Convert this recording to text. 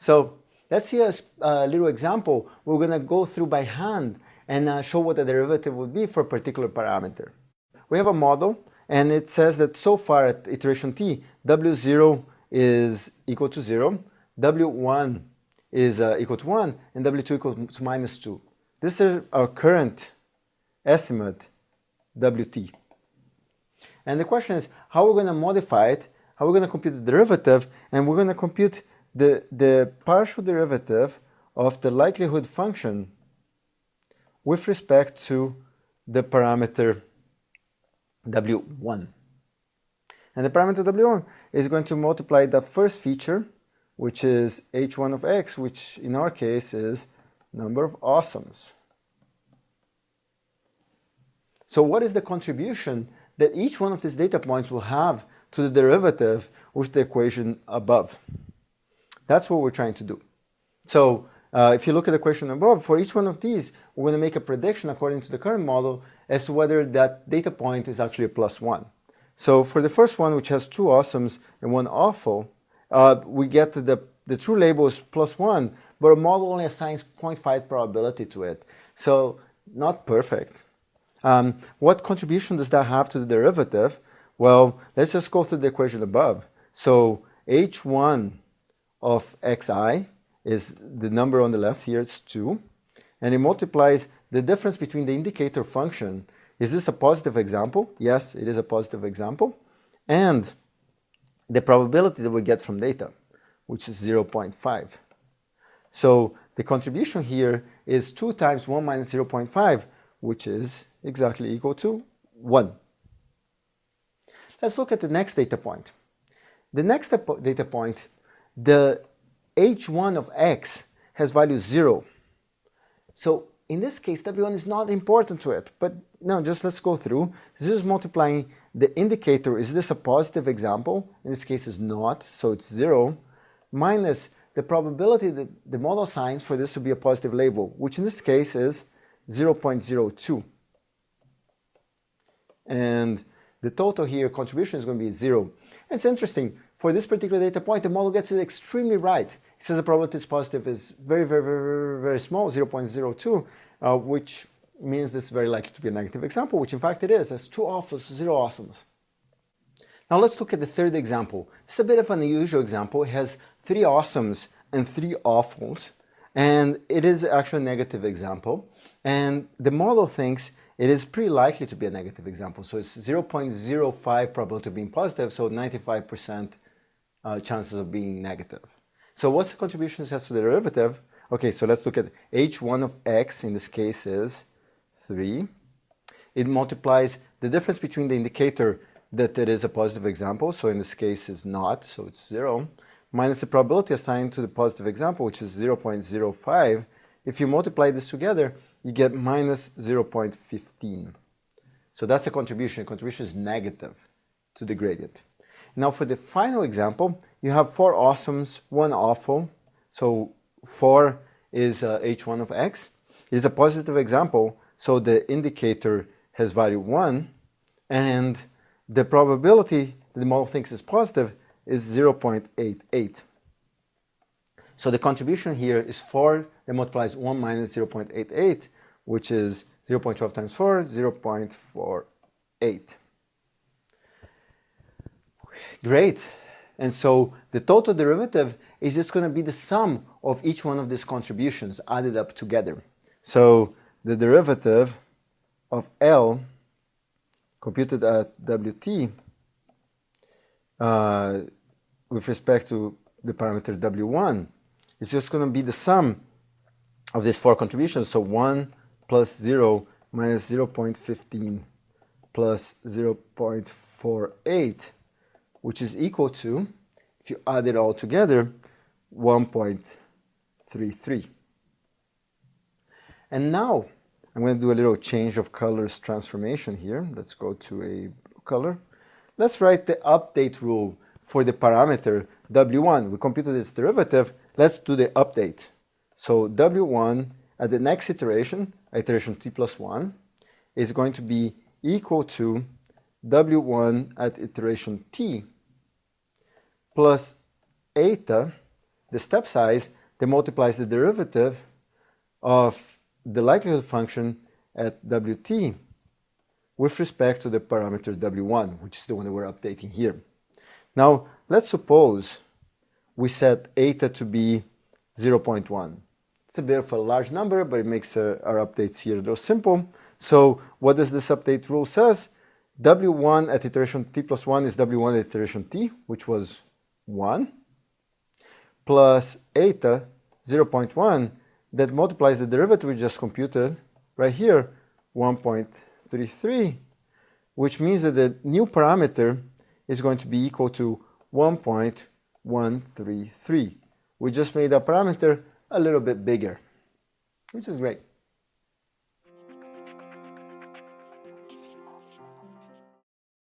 So let's see a little example. We're going to go through by hand and show what the derivative would be for a particular parameter. We have a model, and it says that so far at iteration t, w0 is equal to 0, w1 is equal to 1, and w2 equal to minus 2. This is our current estimate, wt. And the question is, how we're going to modify it, how we're going to compute the derivative, and we're going to compute the partial derivative of the likelihood function with respect to the parameter w1. And the parameter w1 is going to multiply the first feature, which is h1 of x, which in our case is number of awesomes. So what is the contribution that each one of these data points will have to the derivative with the equation above? That's what we're trying to do. So if you look at the equation above, for each one of these, we're going to make a prediction according to the current model as to whether that data point is actually a +1. So for the first one, which has 2 awesomes and 1 awful, we get the true label is +1, but our model only assigns 0.5 probability to it. So not perfect. What contribution does that have to the derivative? Well, let's just go through the equation above. So h1 of xi is the number on the left here, it's 2, and it multiplies the difference between the indicator function. Is this a positive example? Yes, it is a positive example. And the probability that we get from data, which is 0.5. So the contribution here is 2 times 1 minus 0.5, which is exactly equal to 1. Let's look at the next data point. The next data point, the h1 of x has value 0. So in this case, w1 is not important to it, but no, just let's go through. This is multiplying the indicator. Is this a positive example? In this case, it's not, so it's 0, minus the probability that the model assigns for this to be a positive label, which in this case is 0.02. And the total here, contribution, is going to be 0. And it's interesting, for this particular data point, the model gets it extremely right. It says the probability is positive is very, very, very, very small, 0.02, which means this is very likely to be a negative example, which in fact it is. It's 2 awfuls, 0 awesomes. Now let's look at the third example. It's a bit of an unusual example. It has 3 awesomes and 3 awfuls, and it is actually a negative example. And the model thinks it is pretty likely to be a negative example. So it's 0.05 probability of being positive, so 95% chances of being negative. So what's the contribution as to the derivative? Okay, so let's look at h1 of x, in this case is 3. It multiplies the difference between the indicator that it is a positive example, so in this case is not, so it's 0, minus the probability assigned to the positive example, which is 0.05. If you multiply this together, you get minus 0.15. So that's the contribution. The contribution is negative to the gradient. Now for the final example, you have 4 awesomes, 1 awful. So 4 is h1 of x. It is a positive example, so the indicator has value 1, and the probability that the model thinks is positive is 0.88. So the contribution here is 4 that multiplies 1 minus 0.88, which is 0.12 times 4, 0.48. Great. And so the total derivative is just going to be the sum of each one of these contributions added up together. So the derivative of L computed at Wt with respect to the parameter W1 is just going to be the sum of these 4 contributions. So 1 plus 0 minus 0.15 plus 0.48, which is equal to, if you add it all together, 1.33. And now I'm going to do a little change of colors transformation here. Let's go to a blue color. Let's write the update rule for the parameter W1. We computed its derivative. Let's do the update. So W1 at the next iteration, iteration t plus 1, is going to be equal to W1 at iteration t plus eta the step size that multiplies the derivative of the likelihood function at Wt with respect to the parameter W1, which is the one that we're updating here. Now, let's suppose we set eta to be 0.1. It's a bit of a large number, but it makes our updates here real simple. So what does this update rule says? W1 at iteration t plus 1 is W1 at iteration t, which was 1, plus eta 0.1 that multiplies the derivative we just computed right here, 1.33, which means that the new parameter is going to be equal to 1.133. We just made our parameter a little bit bigger, which is great.